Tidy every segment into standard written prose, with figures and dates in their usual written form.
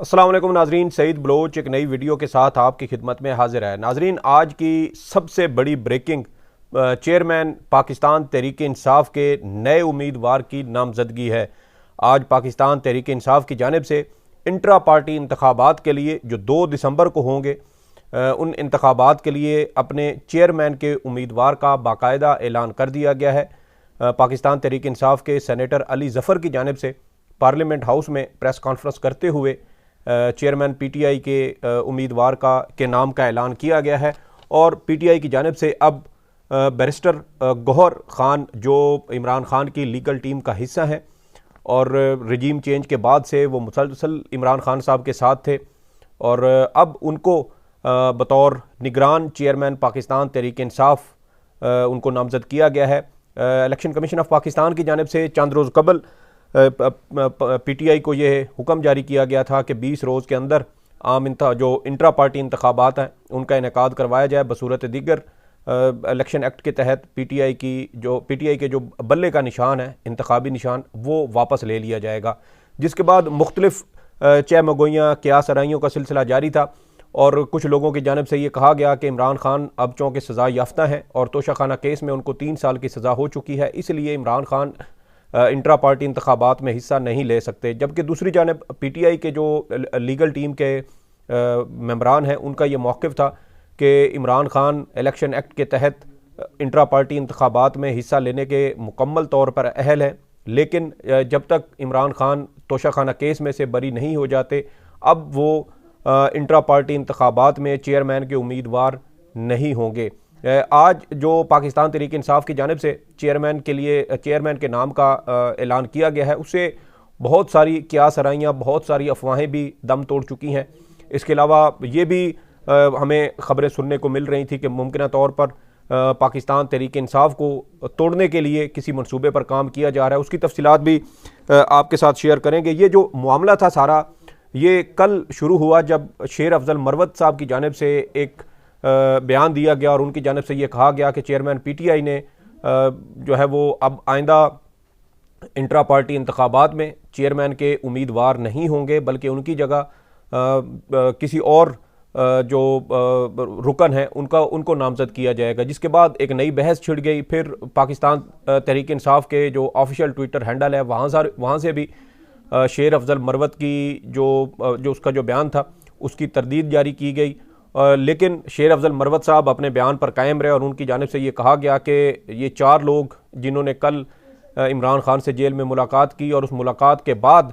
अस्सलाम वालेकुम नाजरीन, सईद बलोच एक नई वीडियो के साथ आपकी खिदमत में हाजिर है। नाजरीन, आज की सबसे बड़ी ब्रेकिंग, चेयरमैन पाकिस्तान तहरीक इंसाफ के नए उम्मीदवार की नामजदगी है। आज पाकिस्तान तहरीक इंसाफ की जानिब से इंट्रा पार्टी इंतखाबात के लिए जो 2 दिसंबर को होंगे, उन इंतखाबात के लिए अपने चेयरमैन के उम्मीदवार का बाकायदा ऐलान कर दिया गया है। पाकिस्तान तहरीक इंसाफ के सेनेटर अली ज़फ़र की जानिब से पार्लियामेंट हाउस में प्रेस कॉन्फ्रेंस करते हुए चेयरमैन पीटीआई के उम्मीदवार के नाम का ऐलान किया गया है। और पीटीआई की जानिब से अब बैरिस्टर गौहर ख़ान, जो इमरान ख़ान की लीगल टीम का हिस्सा हैं और रजीम चेंज के बाद से वो मुसलसल इमरान ख़ान साहब के साथ थे, और अब उनको बतौर निगरान चेयरमैन पाकिस्तान तहरीक इंसाफ उनको नामज़द किया गया है। इलेक्शन कमीशन ऑफ पाकिस्तान की जानिब से चंद रोज़ कबल पीटीआई को ये हुक्म जारी किया गया था कि 20 रोज़ के अंदर जो इंट्रा पार्टी इंतखाबात हैं उनका इनेकाद करवाया जाए। बसूरत दीगर इलेक्शन एक्ट के तहत पीटीआई के जो बल्ले का निशान है, इंतखाबी निशान, वो वापस ले लिया जाएगा। जिसके बाद मुख्तलिफ चहमगोइयाँ, क्यास आराइयों का सिलसिला जारी था और कुछ लोगों की जानिब से ये कहा गया कि इमरान खान अब चूँकि सज़ा याफ्ता हैं और तोशाखाना केस में उनको 3 साल की सज़ा हो चुकी है, इसलिए इमरान खान इंट्रा पार्टी इंतखाबात में हिस्सा नहीं ले सकते। जबकि दूसरी जानिब पीटीआई के जो लीगल टीम के मेंबरान हैं, उनका ये मौक़िफ़ था कि इमरान खान इलेक्शन एक्ट के तहत इंट्रा पार्टी इंतखाबात में हिस्सा लेने के मुकम्मल तौर पर अहल है, लेकिन जब तक इमरान खान तोशाखाना केस में से बरी नहीं हो जाते, अब वो इंट्रा पार्टी इंतखाबात में चेयरमैन के उम्मीदवार नहीं होंगे। आज जो पाकिस्तान तहरीक इंसाफ की जानिब से चेयरमैन के नाम का ऐलान किया गया है, उससे बहुत सारी क्यास आराइयाँ, बहुत सारी अफवाहें भी दम तोड़ चुकी हैं। इसके अलावा ये भी हमें ख़बरें सुनने को मिल रही थी कि मुमकिन तौर पर पाकिस्तान तहरीक इंसाफ को तोड़ने के लिए किसी मंसूबे पर काम किया जा रहा है। उसकी तफसीलात भी आपके साथ शेयर करेंगे। ये जो मामला था सारा, ये कल शुरू हुआ जब शेर अफजल मरवत साहब की जानिब से एक बयान दिया गया और उनकी जानिब से ये कहा गया कि चेयरमैन पीटीआई ने जो है वो अब आइंदा इंट्रा पार्टी इंतखाबात में चेयरमैन के उम्मीदवार नहीं होंगे, बल्कि उनकी जगह किसी और जो रुकन है उनको नामजद किया जाएगा। जिसके बाद एक नई बहस छिड़ गई। फिर पाकिस्तान तहरीक इंसाफ के जो ऑफिशियल ट्विटर हैंडल है, वहाँ से भी शेर अफजल मरवत की जो उसका जो बयान था उसकी तरदीद जारी की गई। लेकिन शेर अफजल मरवत साहब अपने बयान पर कायम रहे और उनकी जानिब से ये कहा गया कि ये 4 लोग जिन्होंने कल इमरान खान से जेल में मुलाकात की और उस मुलाकात के बाद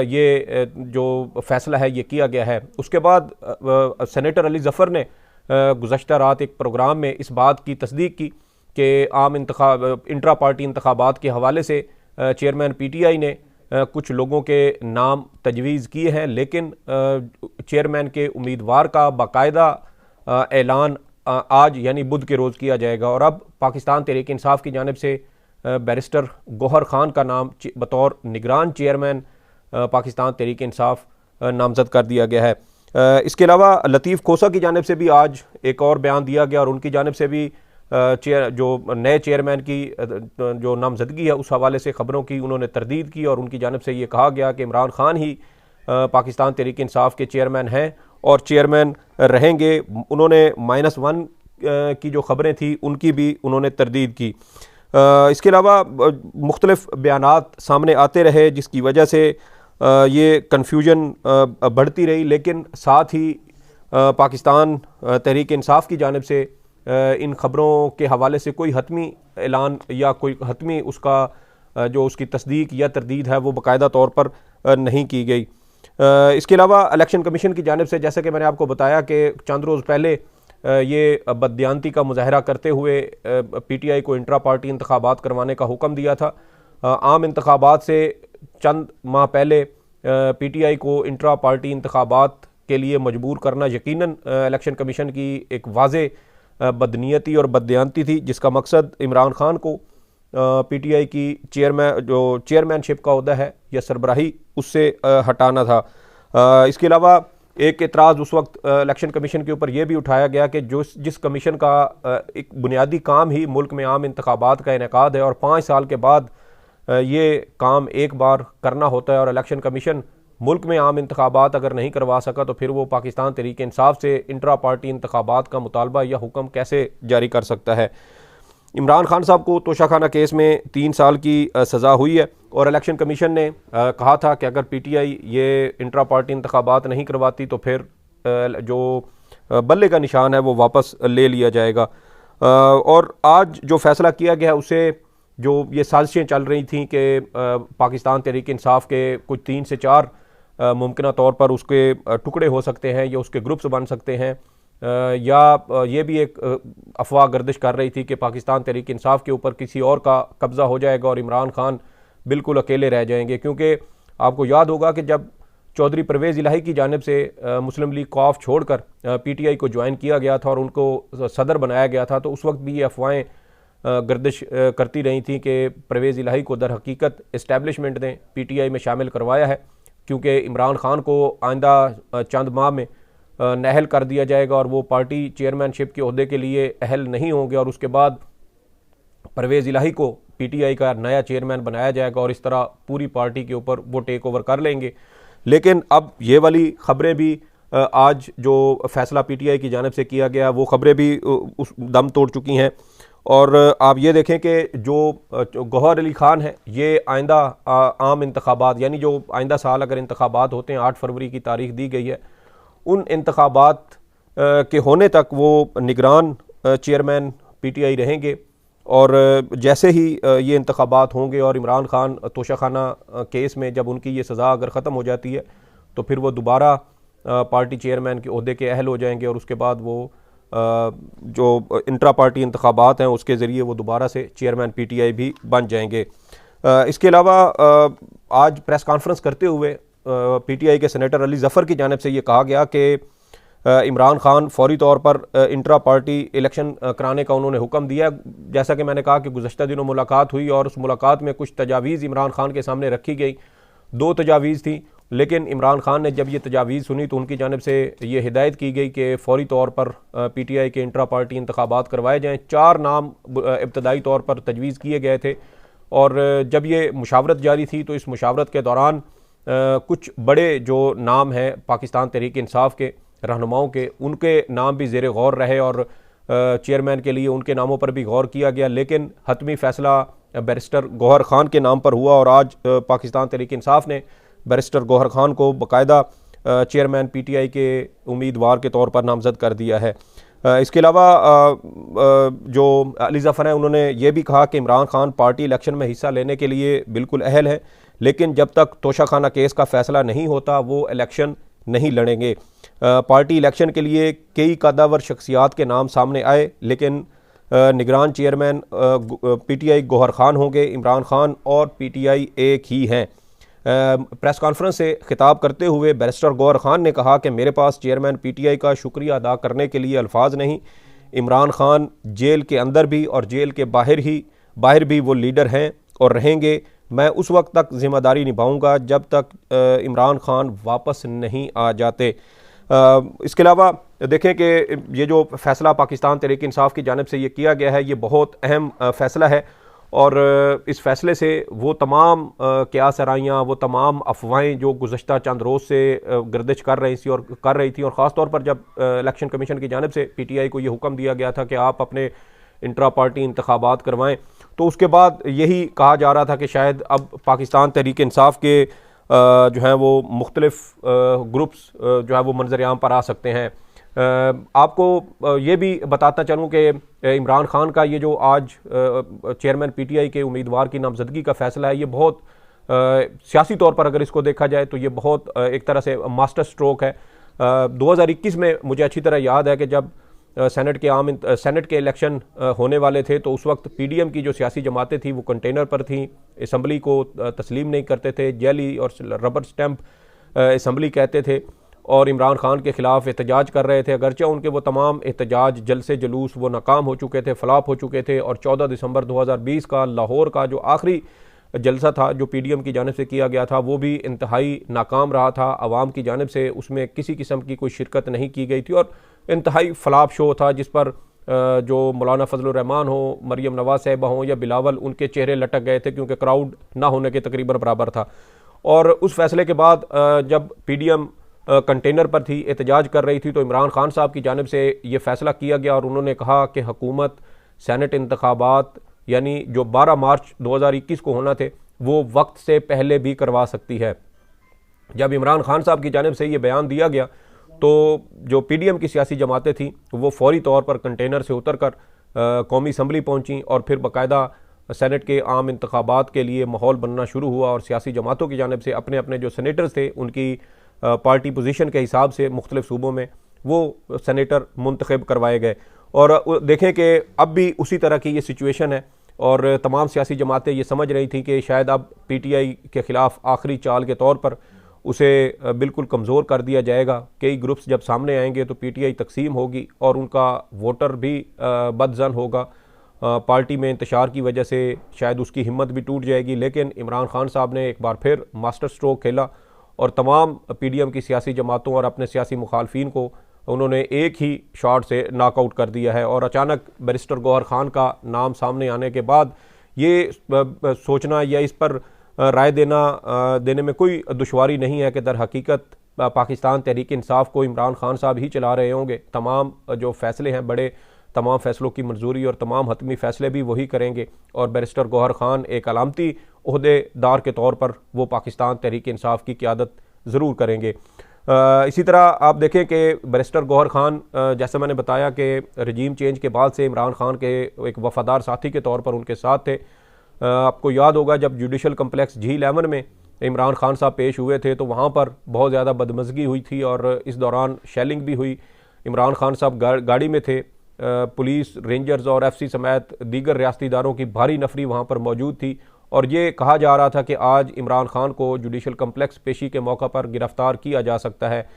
ये जो फ़ैसला है ये किया गया है। उसके बाद सेनेटर अली ज़फ़र ने गुज़श्ता रात एक प्रोग्राम में इस बात की तस्दीक की कि इंट्रा पार्टी इंतखाबात के हवाले से चेयरमैन पीटीआई ने कुछ लोगों के नाम तजवीज़ किए हैं, लेकिन चेयरमैन के उम्मीदवार का बाकायदा ऐलान आज यानी बुध के रोज़ किया जाएगा। और अब पाकिस्तान तहरीक इंसाफ की जानिब से बैरिस्टर गौहर ख़ान का नाम बतौर निगरान चेयरमैन पाकिस्तान तहरीक इंसाफ नामज़द कर दिया गया है। इसके अलावा लतीफ़ खोसा की जानिब से भी आज एक और बयान दिया गया और उनकी जानिब से भी जो नए चेयरमैन की जो नामजदगी है उस हवाले से ख़बरों की उन्होंने तरदीद की और उनकी जानिब से ये कहा गया कि इमरान खान ही पाकिस्तान तहरीक इंसाफ के चेयरमैन हैं और चेयरमैन रहेंगे। उन्होंने -1 की जो ख़बरें थी उनकी भी उन्होंने तरदीद की। इसके अलावा मुख्तलिफ बयानात सामने आते रहे जिसकी वजह से ये कन्फ्यूजन बढ़ती रही, लेकिन साथ ही पाकिस्तान तहरीक इंसाफ की जानिब से इन ख़बरों के हवाले से कोई हतमी ऐलान या कोई हतमी उसकी तस्दीक या तरदीद है वो बाकायदा तौर पर नहीं की गई। इसके अलावा इलेक्शन कमीशन की जानिब से, जैसे कि मैंने आपको बताया कि चंद रोज़ पहले ये बददियानती का मुजाहरा करते हुए पीटीआई को इंट्रा पार्टी इंतखाबात करवाने का हुक्म दिया था। आम इंतखाबात से चंद माह पहले पीटीआई को इंट्रा पार्टी इंतखाबात के लिए मजबूर करना यकीनन इलेक्शन कमीशन की एक वाज़े बदनीयती और बददियानती थी, जिसका मकसद इमरान खान को पीटीआई की चेयरमैनशिप का ओहदा है या सरबराही उससे हटाना था। इसके अलावा एक एतराज़ उस वक्त इलेक्शन कमीशन के ऊपर यह भी उठाया गया कि जिस कमीशन का एक बुनियादी काम ही मुल्क में आम इंतखाबात का इनेकाद है और 5 साल के बाद ये काम एक बार करना होता है और इलेक्शन कमीशन मुल्क में आम इंतखाबात अगर नहीं करवा सका तो फिर वो पाकिस्तान तहरीक इंसाफ से इंट्रा पार्टी इंतखाबात का मुतालबा या हुक्म कैसे जारी कर सकता है। इमरान खान साहब को तोशाखाना केस में 3 साल की सज़ा हुई है और इलेक्शन कमीशन ने कहा था कि अगर पीटीआई ये इंट्रा पार्टी इंतखाबात नहीं करवाती तो फिर जो बल्ले का निशान है वो वापस ले लिया जाएगा। और आज जो फैसला किया गया उसे जो ये साजिशें चल रही थी कि पाकिस्तान तहरीक इंसाफ के कुछ 3 से 4 मुमकिन तौर पर उसके टुकड़े हो सकते हैं या उसके ग्रुप्स बन सकते हैं, या ये भी एक अफवाह गर्दिश कर रही थी कि पाकिस्तान तहरीक इंसाफ के ऊपर किसी और का कब्ज़ा हो जाएगा और इमरान खान बिल्कुल अकेले रह जाएंगे। क्योंकि आपको याद होगा कि जब चौधरी परवेज़ इलाही की जानिब से मुस्लिम लीग कॉफ छोड़कर पीटीआई को ज्वाइन किया गया था और उनको सदर बनाया गया था, तो उस वक्त भी ये अफवाहें गर्दिश करती रही थी कि परवेज़ इलाही को दर हकीकत इस्टेब्लिशमेंट ने पीटीआई में शामिल करवाया है, क्योंकि इमरान खान को आइंदा चंद माह में नाअहल कर दिया जाएगा और वो पार्टी चेयरमैनशिप के ओहदे के लिए अहल नहीं होंगे और उसके बाद परवेज़ इलाही को पीटीआई का नया चेयरमैन बनाया जाएगा और इस तरह पूरी पार्टी के ऊपर वो टेक ओवर कर लेंगे। लेकिन अब ये वाली खबरें भी आज जो फैसला पीटीआई की जानिब से किया गया वो खबरें भी उस दम तोड़ चुकी हैं। और आप ये देखें कि जो गौहर अली खान है ये आइंदा आम इंतखाबात, यानी जो आइंदा साल अगर इंतखाबात होते हैं 8 फरवरी की तारीख दी गई है, उन इंतखाबात के होने तक वो निगरान चेयरमैन पीटीआई रहेंगे। और जैसे ही ये इंतखाबात होंगे और इमरान खान तोशाखाना केस में जब उनकी ये सज़ा अगर ख़त्म हो जाती है तो फिर वो दोबारा पार्टी चेयरमैन के ओहदे के अहल हो जाएंगे और उसके बाद वो जो इंट्रा पार्टी इंतखाबात हैं उसके ज़रिए वो दोबारा से चेयरमैन पीटीआई भी बन जाएंगे। इसके अलावा आज प्रेस कॉन्फ्रेंस करते हुए पीटीआई के सेनेटर अली ज़फ़र की जानिब से ये कहा गया कि इमरान खान फौरी तौर पर इंट्रा पार्टी इलेक्शन कराने का उन्होंने हुक्म दिया। जैसा कि मैंने कहा कि गुज़श्ता दिनों मुलाकात हुई और उस मुलाकात में कुछ तजावीज़ इमरान खान के सामने रखी गई, 2 तजावीज़ थी, लेकिन इमरान खान ने जब ये तजावीज़ सुनी तो उनकी जानिब से ये हिदायत की गई कि फ़ौरी तौर पर पीटीआई के इंट्रा पार्टी इंतखाबात करवाए जाएँ। 4 नाम इब्तदाई तौर पर तजवीज़ किए गए थे और जब ये मुशावरत जारी थी तो इस मुशावरत के दौरान कुछ बड़े जो नाम हैं पाकिस्तान तहरीक इंसाफ के रहनुमाओं के, उनके नाम भी ज़ेर गौर रहे और चेयरमैन के लिए उनके नामों पर भी गौर किया गया। लेकिन हतमी फ़ैसला बैरिस्टर गौहर खान के नाम पर हुआ और आज पाकिस्तान तहरीक इंसाफ ने बैरिस्टर गौहर खान को बाकायदा चेयरमैन पीटीआई के उम्मीदवार के तौर पर नामज़द कर दिया है। इसके अलावा जो अली ज़फ़र हैं उन्होंने ये भी कहा कि इमरान खान पार्टी इलेक्शन में हिस्सा लेने के लिए बिल्कुल अहल है, लेकिन जब तक तोशाखाना केस का फ़ैसला नहीं होता वो इलेक्शन नहीं लड़ेंगे। पार्टी इलेक्शन के लिए कई कदावर शख्सियात के नाम सामने आए, लेकिन निगरान चेयरमैन पीटीआई गौहर खान होंगे, इमरान खान और पीटीआई एक ही हैं। प्रेस कॉन्फ्रेंस से खिताब करते हुए बैरिस्टर गौहर खान ने कहा कि मेरे पास चेयरमैन पीटीआई का शुक्रिया अदा करने के लिए अल्फाज नहीं। इमरान खान जेल के अंदर भी और जेल के बाहर भी वो लीडर हैं और रहेंगे। मैं उस वक्त तक ज़िम्मेदारी निभाऊंगा जब तक इमरान खान वापस नहीं आ जाते। इसके अलावा देखें कि ये जो फ़ैसला पाकिस्तान तहरीक इंसाफ की जानिब से ये किया गया है ये बहुत अहम फ़ैसला है और इस फ़ैसले से वो तमाम क्या सराइयाँ, वो तमाम अफवाहें जो गुज़श्ता चंद रोज़ से गर्दिश कर रही थी और ख़ास तौर पर जब इलेक्शन कमीशन की जानिब से पीटीआई को ये हुक्म दिया गया था कि आप अपने इंट्रा पार्टी इंतखाबात करवाएं, तो उसके बाद यही कहा जा रहा था कि शायद अब पाकिस्तान तहरीक इंसाफ के जो हैं वो मुख्तलिफ ग्रुप्स जो है वो मंजर आम पर आ सकते हैं। आपको ये भी बताता चलूँ कि इमरान खान का ये जो आज चेयरमैन पीटीआई के उम्मीदवार की नामजदगी का फ़ैसला है, ये बहुत सियासी तौर पर अगर इसको देखा जाए तो ये बहुत एक तरह से मास्टर स्ट्रोक है। 2021 में मुझे अच्छी तरह याद है कि जब सेनेट के इलेक्शन होने वाले थे तो उस वक्त पीडीएम की जो सियासी जमातें थी वो कंटेनर पर थीं, असम्बली को तस्लीम नहीं करते थे, जेली और रबर स्टैम्प असम्बली कहते थे और इमरान खान के ख़िलाफ़ एहतजाज कर रहे थे। अगरचे उनके वो तमाम एहतजाज जलसे जुलूस वो नाकाम हो चुके थे, फ्लॉप हो चुके थे और 14 दिसंबर 2020 का लाहौर का जो आखिरी जलसा था जो पीडीएम की जानिब से किया गया था वो भी इंतहाई नाकाम रहा था। आवाम की जानिब से उसमें किसी किस्म की कोई शिरकत नहीं की गई थी और इंतहाई फ्लॉप शो था जिस पर जो मौलाना फजलुर रहमान हो, मरियम नवाज साहिबा हों या बिलावल, उनके चेहरे लटक गए थे क्योंकि क्राउड ना होने के तकरीबन बराबर था। और उस फैसले के बाद जब PDM कंटेनर पर थी, एहतजाज कर रही थी, तो इमरान खान साहब की जानिब से ये फैसला किया गया और उन्होंने कहा कि हुकूमत सेनेट इंतखाबात यानी जो 12 मार्च 2021 को होना थे वो वक्त से पहले भी करवा सकती है। जब इमरान खान साहब की जानिब से ये बयान दिया गया तो जो PDM की सियासी जमातें थीं वो फौरी तौर पर कंटेनर से उतर कर कौमी असम्बली पहुँची और फिर बाकायदा सेनेट के आम इंतखाबात के लिए माहौल बनना शुरू हुआ और सियासी जमातों की जानिब से अपने अपने जो सेनेटर्स थे उनकी पार्टी पोजीशन के हिसाब से मुख्तलिफ सूबों में वो सेनेटर मुंतखब करवाए गए। और देखें कि अब भी उसी तरह की ये सिचुएशन है और तमाम सियासी जमातें ये समझ रही थी कि शायद अब PTI के ख़िलाफ़ आखिरी चाल के तौर पर उसे बिल्कुल कमज़ोर कर दिया जाएगा। कई ग्रुप्स जब सामने आएंगे तो PTI तकसीम होगी और उनका वोटर भी बदजन होगा, पार्टी में इंतशार की वजह से शायद उसकी हिम्मत भी टूट जाएगी। लेकिन इमरान खान साहब ने एक बार फिर मास्टर स्ट्रोक खेला और तमाम PDM की सियासी जमातों और अपने सियासी मुखालफिन को उन्होंने एक ही शॉट से नॉकआउट कर दिया है। और अचानक बैरिस्टर गौहर खान का नाम सामने आने के बाद ये सोचना या इस पर राय देने में कोई दुश्वारी नहीं है कि दर हकीकत पाकिस्तान तहरीक इंसाफ को इमरान खान साहब ही चला रहे होंगे। तमाम जो फैसले हैं बड़े, तमाम फैसलों की मंजूरी और तमाम हतमी फैसले भी वही करेंगे और बैरिस्टर गौहर खान एक अलामती ओहदेदार के तौर पर वो पाकिस्तान तहरीक इंसाफ की क़यादत ज़रूर करेंगे। इसी तरह आप देखें कि बैरिस्टर गौहर खान जैसे मैंने बताया कि रजीम चेंज के बाद से इमरान खान के एक वफ़ादार साथी के तौर पर उनके साथ थे। आपको याद होगा जब जुडिशल कम्प्लेक्स G11 में इमरान खान साहब पेश हुए थे तो वहाँ पर बहुत ज़्यादा बदमज़गी हुई थी और इस दौरान शेलिंग भी हुई। इमरान खान साहब गाड़ी में थे, पुलिस, रेंजर्स और FC समेत दीगर रियासती इदारों की भारी नफरी वहाँ पर मौजूद थी और ये कहा जा रहा था कि आज इमरान खान को जुडिशल कम्प्लेक्स पेशी के मौका पर गिरफ्तार किया जा सकता है।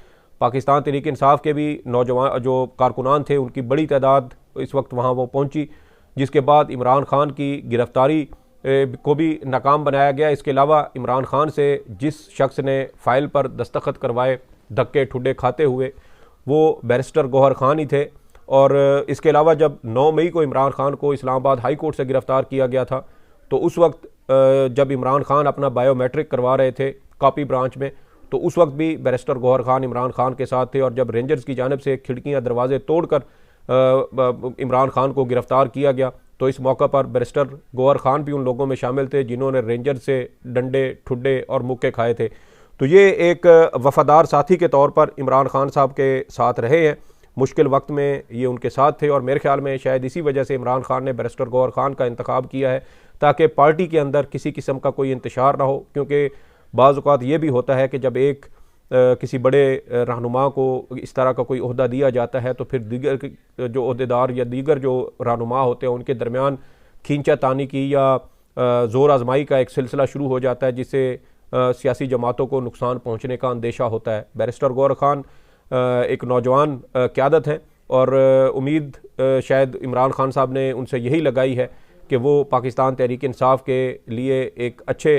पाकिस्तान तहरीक इंसाफ के भी नौजवान जो कारकुनान थे उनकी बड़ी तादाद इस वक्त वहाँ वो पहुँची, जिसके बाद इमरान खान की गिरफ्तारी को भी नाकाम बनाया गया। इसके अलावा इमरान खान से जिस शख्स ने फ़ाइल पर दस्तखत करवाए धक्के ठुड्डे खाते हुए वो बैरिस्टर गौहर खान ही थे। और इसके अलावा जब 9 मई को इमरान खान को इस्लामाबाद हाई कोर्ट से गिरफ़्तार किया गया था तो उस वक्त जब इमरान खान अपना बायोमेट्रिक करवा रहे थे कॉपी ब्रांच में तो उस वक्त भी बैरिस्टर गौहर खान इमरान खान के साथ थे। और जब रेंजर्स की जानिब से खिड़कियां दरवाजे तोड़कर इमरान खान को गिरफ़्तार किया गया तो इस मौका पर बैरिस्टर गौहर खान भी उन लोगों में शामिल थे जिन्होंने रेंजर से डंडे ठुड्डे और मुक्के खाए थे। तो ये एक वफ़ादार साथी के तौर पर इमरान खान साहब के साथ रहे हैं, मुश्किल वक्त में ये उनके साथ थे और मेरे ख्याल में शायद इसी वजह से इमरान खान ने बैरिस्टर गौहर खान का इंतखाब किया है ताकि पार्टी के अंदर किसी किस्म का कोई इंतशार ना हो। क्योंकि बाज़ औक़ात ये भी होता है कि जब एक किसी बड़े रहनुमा को इस तरह का कोई ओहदा दिया जाता है तो फिर दीगर जो ओहदेदार या दीगर जो रहनुमा होते हैं उनके दरमियान खींचा तानी की या ज़ोर आजमाई का एक सिलसिला शुरू हो जाता है जिससे सियासी जमातों को नुकसान पहुँचने का अंदेशा होता है। बैरिस्टर गौहर खान एक नौजवान क़यादत है और उम्मीद शायद इमरान खान साहब ने उनसे यही लगाई है कि वो पाकिस्तान तहरीक इंसाफ के लिए एक अच्छे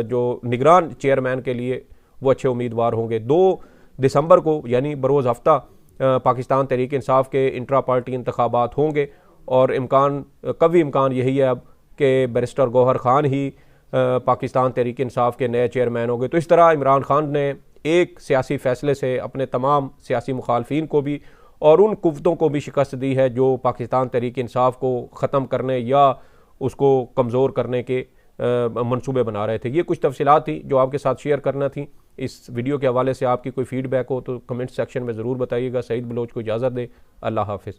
जो निगरान चेयरमैन के लिए वो अच्छे उम्मीदवार होंगे। 2 दिसंबर को यानी बरोज़ हफ्ता पाकिस्तान तहरीक इंसाफ के इंट्रा पार्टी इंतखाबात होंगे और कवी इम्कान यही है अब कि बैरिस्टर गौहर खान ही पाकिस्तान तहरीक इंसाफ के नए चेयरमैन होंगे। तो इस तरह इमरान खान ने एक सियासी फ़ैसले से अपने तमाम सियासी मुखालफिन को भी और उन कुव्वतों को भी शिकस्त दी है जो पाकिस्तान तहरीक इंसाफ को ख़त्म करने या उसको कमज़ोर करने के मंसूबे बना रहे थे। ये कुछ तफसीलात थी जो आपके साथ शेयर करना थी। इस वीडियो के हवाले से आपकी कोई फ़ीडबैक हो तो कमेंट सेक्शन में ज़रूर बताइएगा। सईद बलोच को इजाज़त दे। अल्लाह हाफ़िज़।